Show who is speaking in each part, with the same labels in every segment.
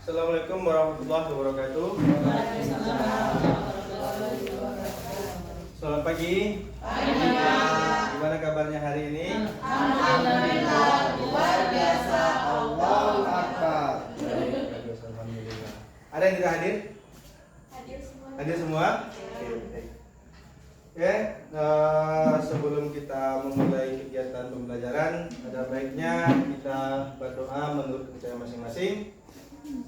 Speaker 1: Assalamualaikum warahmatullahi wabarakatuh. Selamat pagi. Gimana kabarnya hari ini?
Speaker 2: Alhamdulillah, luar biasa. Allahu Akbar.
Speaker 1: Alhamdulillah. Ada yang tidak hadir? Hadir semua? Oke, sebelum kita memulai kegiatan pembelajaran, ada baiknya kita berdoa menurut kepercayaan masing-masing.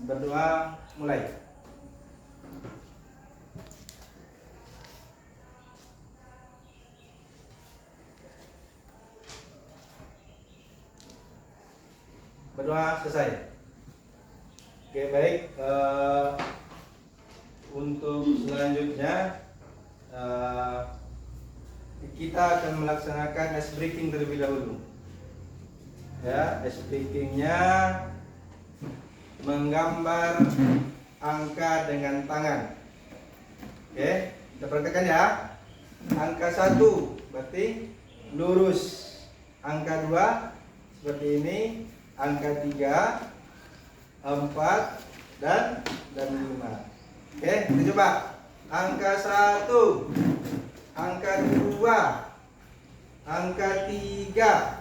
Speaker 1: Berdoa mulai. Berdoa selesai. Oke, baik. Untuk selanjutnya kita akan melaksanakan ice breaking terlebih dahulu. Ya, ice breakingnya menggambar angka dengan tangan. Oke, kita praktekkan ya. Angka 1 berarti lurus. Angka 2 seperti ini. Angka 3, 4 dan 5. Oke, kita coba. Angka 1, angka 2, angka 3.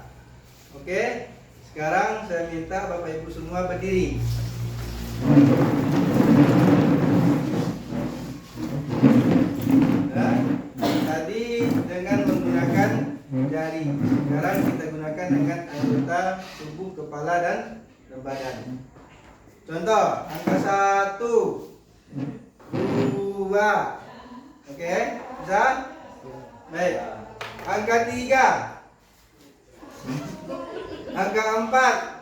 Speaker 1: Oke, sekarang saya minta Bapak Ibu semua berdiri. Nah, tadi dengan menggunakan jari. Sekarang kita gunakan dengan anggota tubuh, kepala dan badan. Contoh, angka 1, 2. Oke, bisa? Baik. Angka 3, angka 4,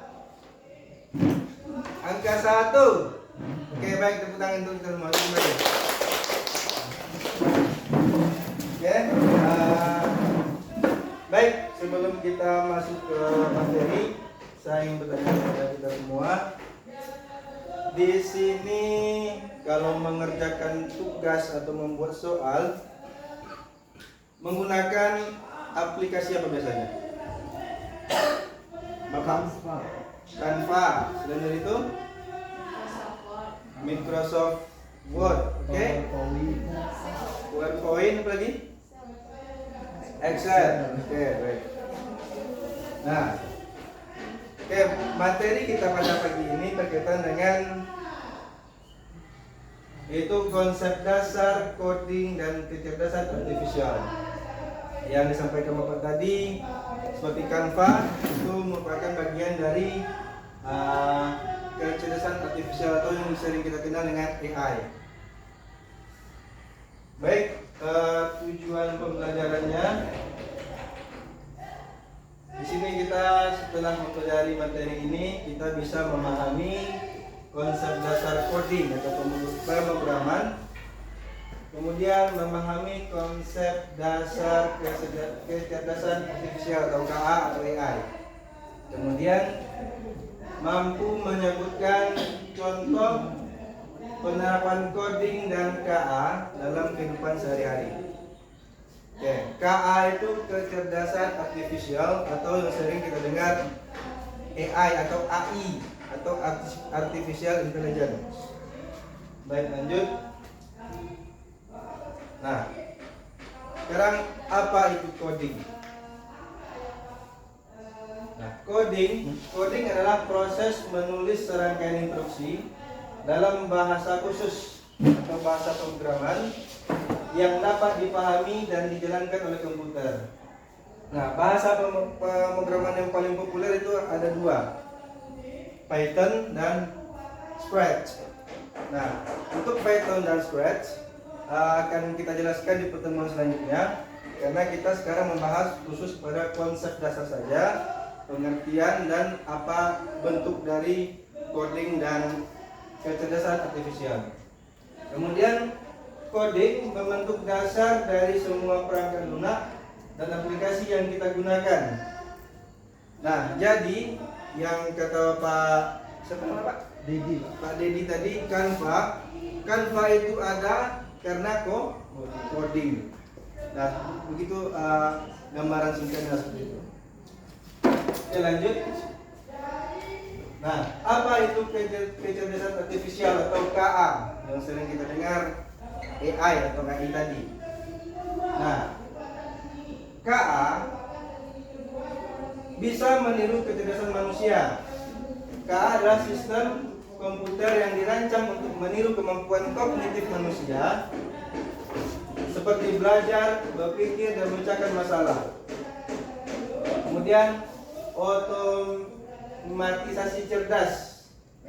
Speaker 1: angka 1. Oke, baik, tepuk tangan untuk kita semua. Oke, baik, sebelum kita masuk ke materi, saya ingin bertanya kepada kita semua. Di sini kalau mengerjakan tugas atau membuat soal menggunakan aplikasi apa biasanya? Canva. Selain dari itu Microsoft Word, oke? PowerPoint apa lagi? Excel. Oke, baik. Nah, oke, materi kita pada pagi ini berkaitan dengan yaitu konsep dasar coding dan kecerdasan artifisial. Yang disampaikan Bapak tadi seperti Canva itu merupakan bagian dari kecerdasan artifisial atau yang sering kita kenal dengan AI. Baik, tujuan pembelajarannya di sini kita setelah mempelajari materi ini kita bisa memahami konsep dasar coding atau pemrograman, kemudian memahami konsep dasar kecerdasan artifisial atau KA atau AI, kemudian mampu menyebutkan contoh penerapan coding dan KA dalam kehidupan sehari-hari. Oke, KA itu kecerdasan artifisial atau yang sering kita dengar AI atau AI atau artificial intelligence. Baik, lanjut. Nah, sekarang apa itu coding? Nah, coding adalah proses menulis serangkaian instruksi dalam bahasa khusus atau bahasa pemrograman yang dapat dipahami dan dijalankan oleh komputer. Nah, bahasa pemrograman yang paling populer itu ada 2, Python dan Scratch. Nah, untuk Python dan Scratch akan kita jelaskan di pertemuan selanjutnya, karena kita sekarang membahas khusus pada konsep dasar saja, pengertian dan apa bentuk dari coding dan kecerdasan artifisial. Kemudian coding membentuk dasar dari semua perangkat lunak dan aplikasi yang kita gunakan. Nah, jadi yang kata siapa nama Pak? Pak Dedi tadi, Canva itu ada karena coding. Nah, begitu gambaran singkatnya seperti itu. Oke, lanjut. Nah, apa itu kecerdasan artifisial atau KA yang sering kita dengar AI atau KI tadi? Nah, KA bisa meniru kecerdasan manusia. KA adalah sistem komputer yang dirancang untuk meniru kemampuan kognitif manusia seperti belajar, berpikir, dan memecahkan masalah. Kemudian otomatisasi cerdas.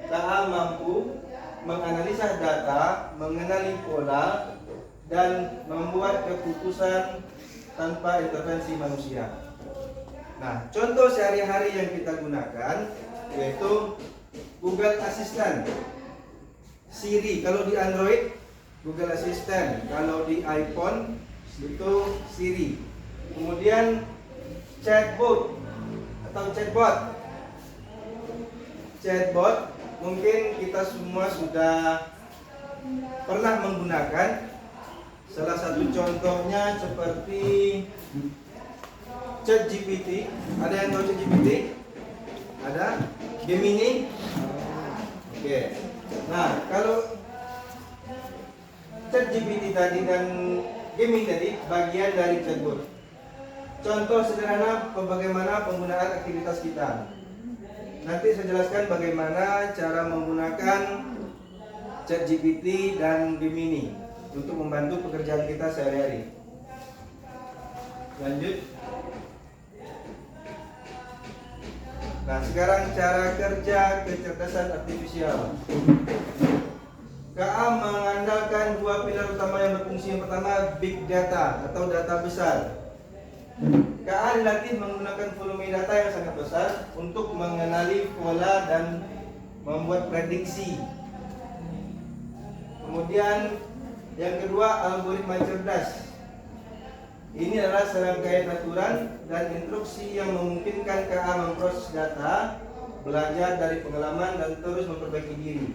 Speaker 1: KA mampu menganalisa data, mengenali pola, dan membuat keputusan tanpa intervensi manusia. Nah, contoh sehari-hari yang kita gunakan yaitu Google Assistant, Siri kalau di Android, Google Assistant kalau di iPhone itu Siri. Kemudian chatbot atau chatbot mungkin kita semua sudah pernah menggunakan. Salah satu contohnya seperti ChatGPT. Ada yang tahu ChatGPT? Ada? Gemini? Oke. Nah, kalau ChatGPT tadi dan Gemini tadi bagian dari chatbot. Contoh sederhana bagaimana penggunaan aktivitas kita. Nanti saya jelaskan bagaimana cara menggunakan ChatGPT dan Gemini untuk membantu pekerjaan kita sehari-hari. Lanjut. Nah, sekarang cara kerja kecerdasan artifisial. KA mengandalkan dua pilar utama yang berfungsi. Yang pertama, big data atau data besar. KA dilatih menggunakan volume data yang sangat besar untuk mengenali pola dan membuat prediksi. Kemudian yang kedua, algoritma cerdas. Ini adalah serangkaian aturan dan instruksi yang memungkinkan KA memproses data, belajar dari pengalaman, dan terus memperbaiki diri.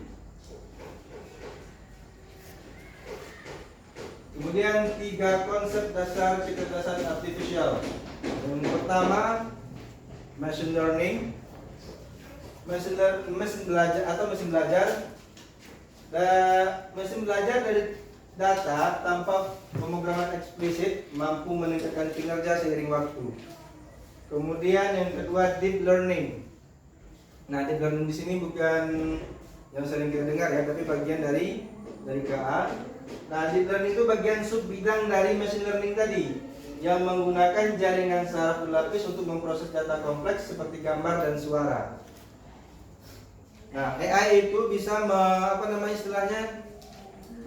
Speaker 1: Kemudian 3 konsep dasar kecerdasan artifisial. Yang pertama, machine learning, mesin belajar atau mesin belajar. Mesin belajar dari data tanpa pemrograman eksplisit mampu meningkatkan kinerja seiring waktu. Kemudian yang kedua, deep learning. Nah, deep learning di sini bukan yang sering kita dengar ya, tapi bagian dari KA. Nah, deep learning itu bagian sub bidang dari machine learning tadi yang menggunakan jaringan saraf berlapis untuk memproses data kompleks seperti gambar dan suara. Nah, AI itu bisa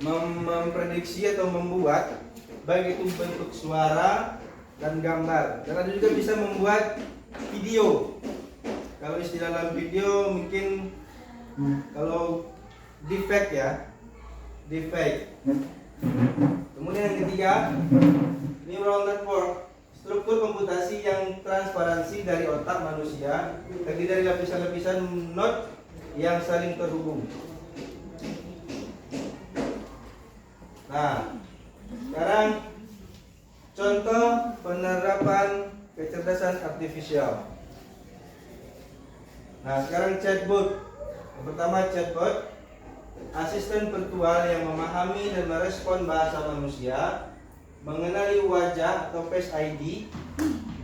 Speaker 1: memprediksi atau membuat baik itu bentuk suara dan gambar, dan ada juga bisa membuat video. Kalau istilah dalam video mungkin kalau deepfake ya, deepfake. Kemudian yang ketiga, neural network, struktur komputasi yang transparansi dari otak manusia, terdiri dari lapisan-lapisan node yang saling terhubung. Nah, sekarang contoh penerapan kecerdasan artifisial. Nah, sekarang chatbot. Yang pertama, chatbot, asisten virtual yang memahami dan merespon bahasa manusia, mengenali wajah atau Face ID,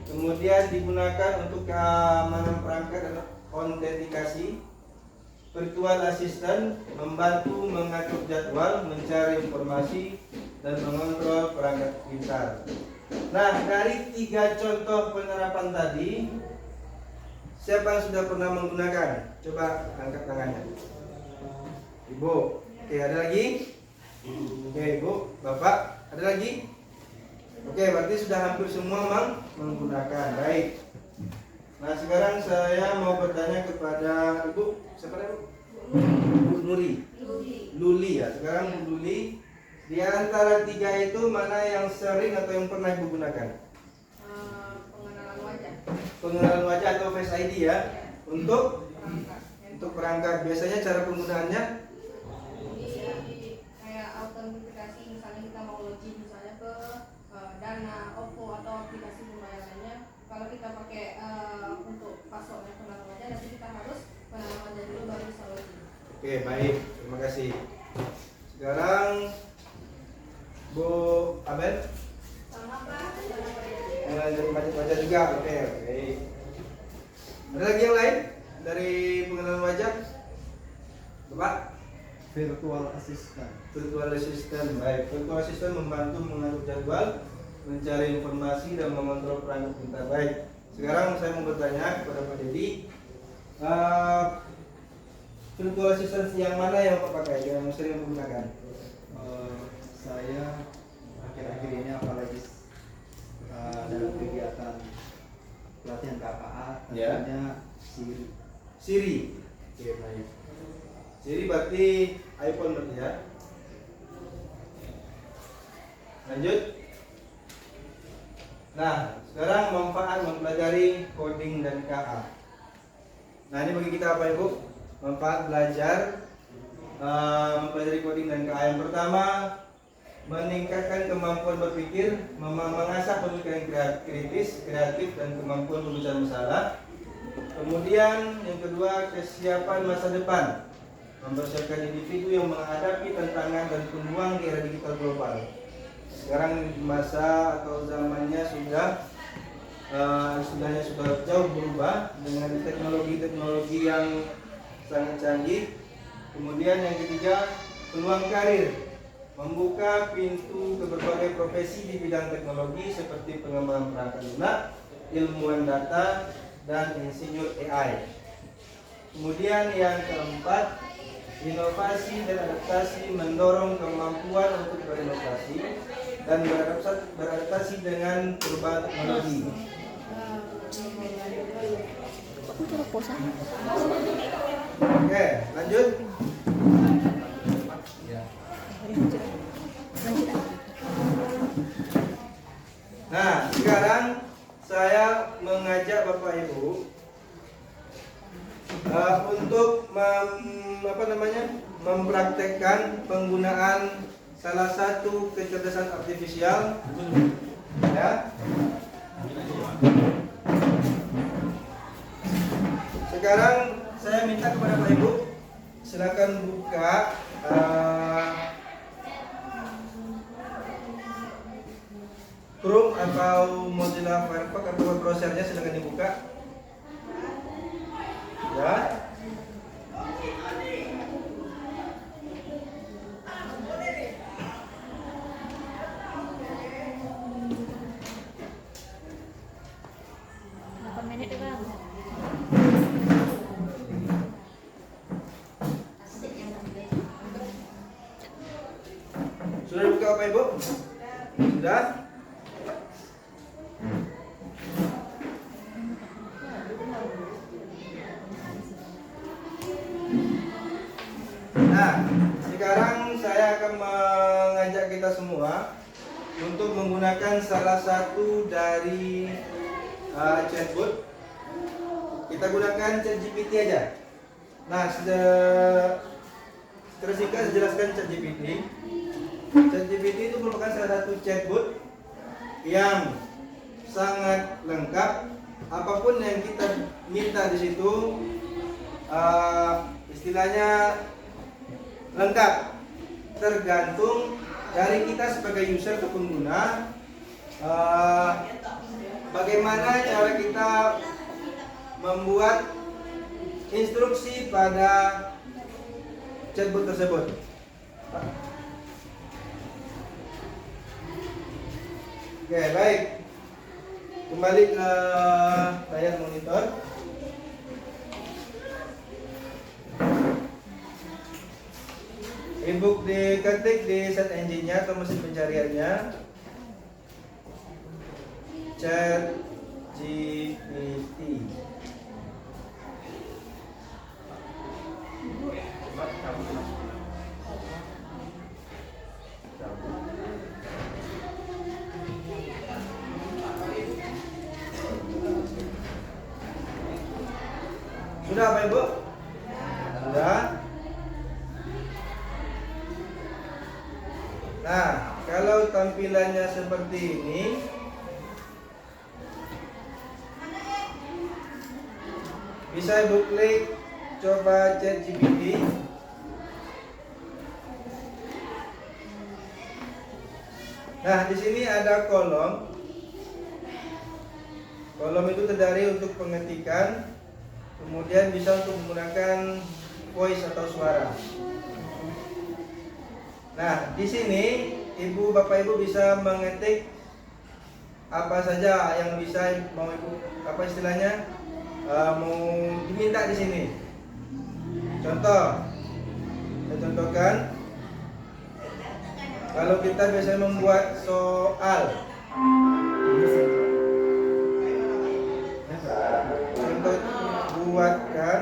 Speaker 1: kemudian digunakan untuk keamanan perangkat dan autentikasi. Virtual assistant membantu mengatur jadwal, mencari informasi, dan mengontrol perangkat pintar. Nah, dari 3 contoh penerapan tadi, siapa yang sudah pernah menggunakan? Coba angkat tangannya. Ibu. Oke, ada lagi? Oke, Ibu, Bapak, ada lagi? Oke, berarti sudah hampir semua menggunakan. Baik. Nah, sekarang saya mau bertanya kepada Ibu, siapa namanya? Bu Nuri. Luli ya. Sekarang Bu Luli, di antara 3 itu mana yang sering atau yang pernah Ibu gunakan?
Speaker 3: Pengenalan wajah.
Speaker 1: Pengenalan wajah atau Face ID ya. Untuk
Speaker 3: Perangkat.
Speaker 1: perangkat. Biasanya cara penggunaannya
Speaker 3: Jadi kayak autentikasi, misalnya kita mau login misalnya ke Dana, OVO atau aplikasi pembayarannya. Kalau kita pakai untuk password pengenalan wajah, nanti kita harus penanaman jagung baru bisa login.
Speaker 1: Oke, baik. Terima kasih. Sekarang Bu Abel
Speaker 3: Sama Pak,
Speaker 1: dari wajah juga. Oke. Ada lagi yang lain dari pengenalan wajah? Bapak?
Speaker 2: Virtual assistant.
Speaker 1: Virtual assistant. Baik, virtual assistant membantu mengatur jadwal, mencari informasi dan mengontrol perangkat pintar. Baik. Sekarang saya mau bertanya kepada Pak Dedi, virtual assistant yang mana yang Bapak pakai, yang sering menggunakan?
Speaker 2: Saya akhir-akhir ini apalagi dalam kegiatan pelatihan KKA
Speaker 1: Ya.
Speaker 2: tentunya Siri.
Speaker 1: Siri. Oke, baik. Siri berarti iPhone berarti ya. Lanjut. Nah, sekarang manfaat mempelajari coding dan KA. Nah, ini bagi kita apa Ibu? Manfaat belajar mempelajari coding dan KA. Yang pertama, meningkatkan kemampuan berpikir, mengasah pemikiran kritis, kreatif, dan kemampuan mencari masalah. Kemudian yang kedua, kesiapan masa depan, mempersiapkan individu yang menghadapi tantangan dan peluang di era digital global. Sekarang masa atau zamannya sudah jauh berubah dengan teknologi yang sangat canggih. Kemudian yang ketiga, peluang karir, membuka pintu ke berbagai profesi di bidang teknologi seperti pengembangan perangkat lunak, ilmuwan data, dan insinyur AI. Kemudian yang keempat, inovasi dan adaptasi, mendorong kemampuan untuk berinovasi dan beradaptasi dengan perubahan teknologi. Oke, lanjut. Nah, sekarang saya mengajak Bapak Ibu untuk mempraktekkan penggunaan salah satu kecerdasan artifisial, ya. Sekarang saya minta kepada Bapak Ibu, silakan buka Chrome atau Mozilla Firefox atau web browsernya, silakan dibuka. Ya. Sudah dibuka Bapak Ibu? Sudah? Nah, sekarang saya akan mengajak kita semua untuk menggunakan salah satu dari chatbot. Kita gunakan ChatGPT aja. Nah, tersingkat saya jelaskan ChatGPT. ChatGPT itu merupakan salah satu chatbot yang sangat lengkap. Apapun yang kita minta di situ, istilahnya lengkap, tergantung dari kita sebagai user atau pengguna, bagaimana cara kita membuat instruksi pada chatbot tersebut. Oke, baik, kembali ke layar monitor. Ebook diketik di search engine-nya atau mesin pencariannya, ChatGPT. Sudah Pak Ibu? Sudah. Nah, kalau tampilannya seperti ini, bisa Ibu klik coba ChatGPT. Nah, di sini ada kolom. Kolom itu terdiri untuk pengetikan, kemudian bisa untuk menggunakan voice atau suara. Nah, di sini Bapak Ibu bisa mengetik apa saja yang bisa mau apa istilahnya mau diminta di sini. Contoh, saya contohkan. Kalau kita biasanya membuat soal, contoh buatkan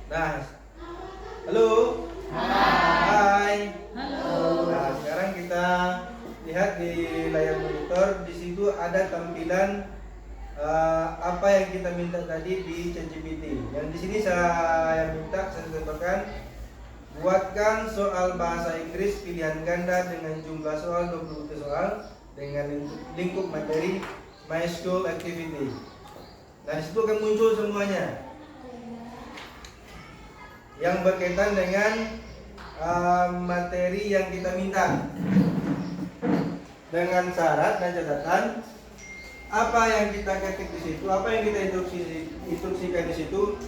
Speaker 1: Nah, halo. Hai. Halo. Nah, sekarang kita lihat di layar monitor. Di situ ada tampilan apa yang kita minta tadi di ChatGPT. Yang di sini saya contohkan, buatkan soal bahasa Inggris pilihan ganda dengan jumlah soal 20 soal dengan lingkup materi My School Activity. Nah, di situ akan muncul semuanya yang berkaitan dengan materi yang kita minta, dengan syarat dan catatan apa yang kita ketik di situ, apa yang kita instruksikan di situ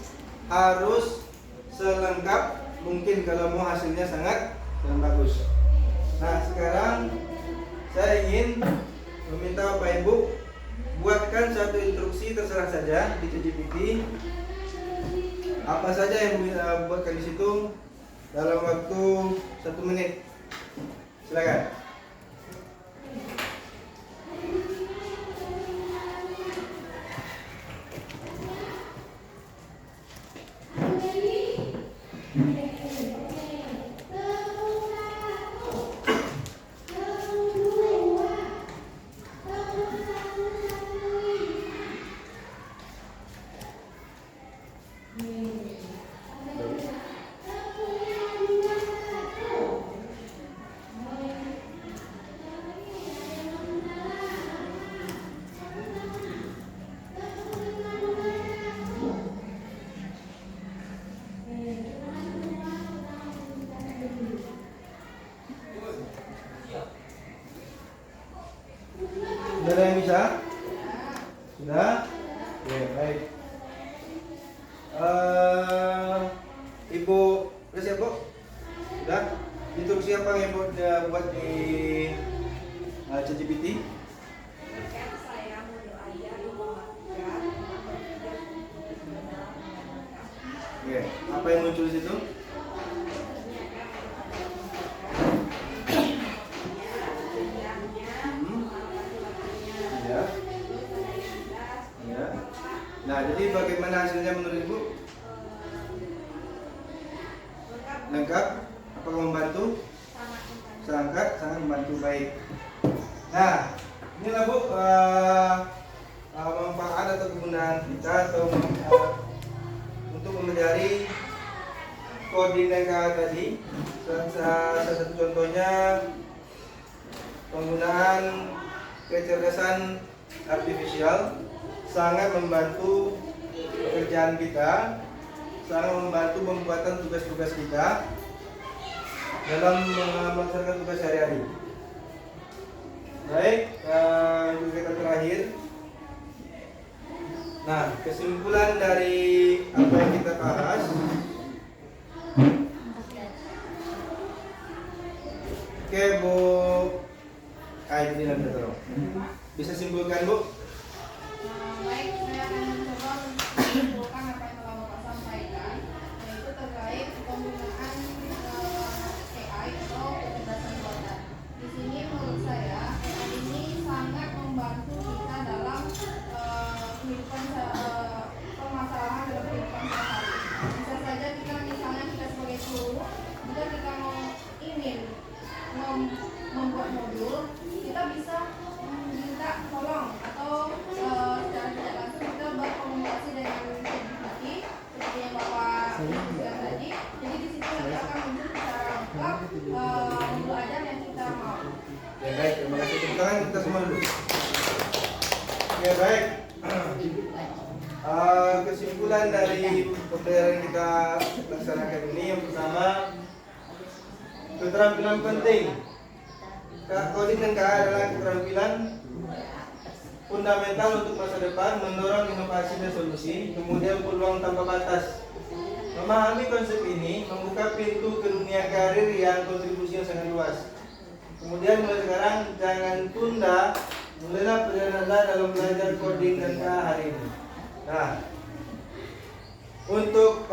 Speaker 1: harus selengkap mungkin kalau mau hasilnya sangat bagus. Nah, sekarang saya ingin meminta Bapak Ibu buatkan satu instruksi terserah saja di ChatGPT. Apa saja yang bisa buatkan di situ dalam waktu 1 menit. Silakan. Sudah ada yang bisa? Sudah? Oke, baik. Ibu, udah siap, Bu? Sudah? Instruksi apa yang Ibu buat di ChatGPT? Oke, apa yang muncul di situ? Nah, jadi bagaimana hasilnya menurut Ibu? Lengkap? Apakah membantu? Sangat membantu, baik. Nah, inilah Bu manfaat atau kegunaan kita atau untuk mempelajari coding dan tadi. Salah satu contohnya penggunaan kecerdasan artifisial sangat membantu pekerjaan kita, sangat membantu pembuatan tugas-tugas kita dalam melaksanakan tugas sehari-hari. Baik, kegiatan terakhir. Nah, kesimpulan dari apa yang kita bahas. Oke, Bu. Ini nanti tolong. Bisa simpulkan, Bu?
Speaker 3: kehidupan permasalahan dalam kehidupan sehari-hari. Bisa saja kita misalnya kita sebagai guru, jika kita mau ingin membuat modul, kita bisa minta tolong atau secara tidak langsung kita berkomunikasi dengan ChatGPT seperti yang Bapak sebutkan tadi. Jadi di situ nanti akan muncul secara lengkap modul ajar yang kita mau.
Speaker 1: Ya baik, terima kasih. Tepuk tangan kita semua dulu. Ya baik. Kesimpulan dari pembelajaran yang kita laksanakan ini, yang pertama, keterampilan penting. Coding dan KA adalah keterampilan fundamental untuk masa depan, mendorong inovasi dan solusi, kemudian peluang tanpa batas. Memahami konsep ini membuka pintu ke dunia karir yang kontribusinya sangat luas. Kemudian mulai sekarang jangan tunda, mulailah perjalanan Anda dalam belajar coding dan KA hari ini. Nah, untuk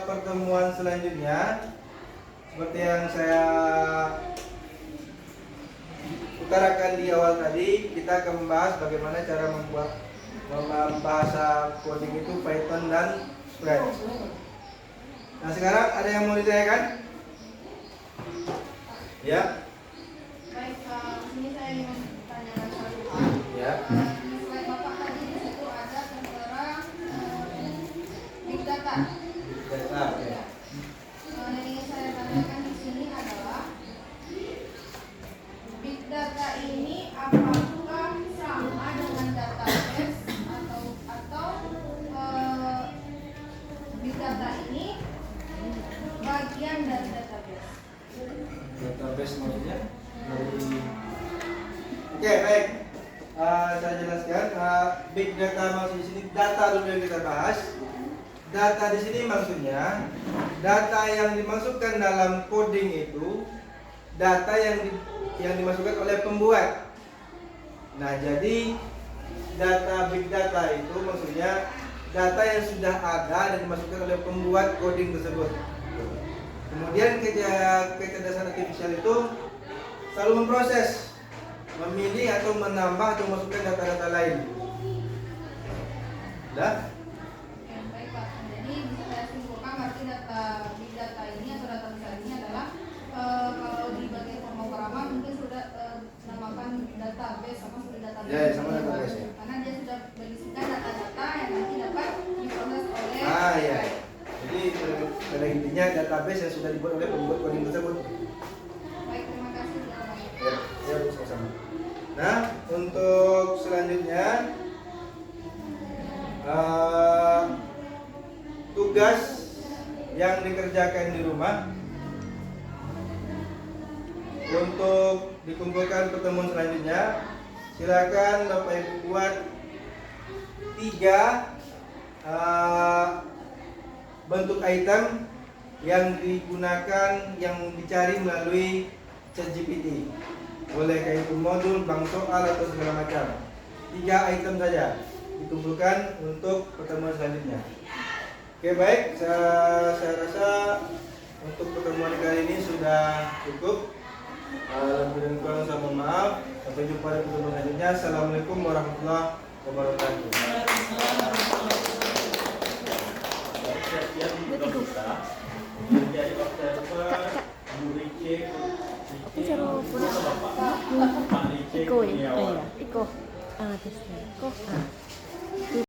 Speaker 1: pertemuan selanjutnya, seperti yang saya utarakan di awal tadi, kita akan membahas bagaimana cara membuat bahasa coding itu Python dan Scratch. Nah, sekarang ada yang mau ditanyakan? Ya.
Speaker 3: Baik, ini saya ingin tanyakan satu hal.
Speaker 1: Ya.
Speaker 3: Di slide Bapak tadi di situ ada tentang big data.
Speaker 1: Data.
Speaker 3: Ya. Yang ingin saya tanyakan di sini adalah big data ini apakah sama dengan database atau big data ini bagian dari database?
Speaker 1: Database maksudnya? Oke, baik. Saya jelaskan. Big data maksudnya di sini data dulu yang kita bahas. Data di sini maksudnya data yang dimasukkan dalam coding itu data yang dimasukkan oleh pembuat. Nah, jadi data big data itu maksudnya data yang sudah ada dan dimasukkan oleh pembuat coding tersebut. Kemudian kecerdasan artifisial itu selalu memproses, memilih atau menambah atau memasukkan data-data lain. Dah?
Speaker 3: Oke, baik Pak. Jadi bisa saya simpulkan berarti data big data ini atau data besar ini adalah kalau di bagian pemrograman mungkin sudah namakan database sama seperti database.
Speaker 1: Ya, sama database, ya.
Speaker 3: Karena dia sudah berisikan data-data yang nanti dapat diproses oleh
Speaker 1: Ya. Jadi pada intinya database yang sudah dibuat oleh pembuat coding tersebut.
Speaker 3: Baik, terima kasih.
Speaker 1: Ya, sama-sama. Nah, untuk selanjutnya tugas yang dikerjakan di rumah untuk dikumpulkan pertemuan selanjutnya. Silakan Bapak Ibu buat 3 bentuk item yang digunakan, yang dicari melalui ChatGPT. Boleh kayak itu modul, bank soal atau segala macam. 3 item saja dikumpulkan untuk pertemuan selanjutnya. Oke, baik, saya rasa untuk pertemuan kali ini sudah cukup. Lebih dan kurang saya mohon maaf. Sampai jumpa di pertemuan selanjutnya. Assalamualaikum warahmatullahi wabarakatuh.
Speaker 4: Iko ya, iya, Iko. Iko.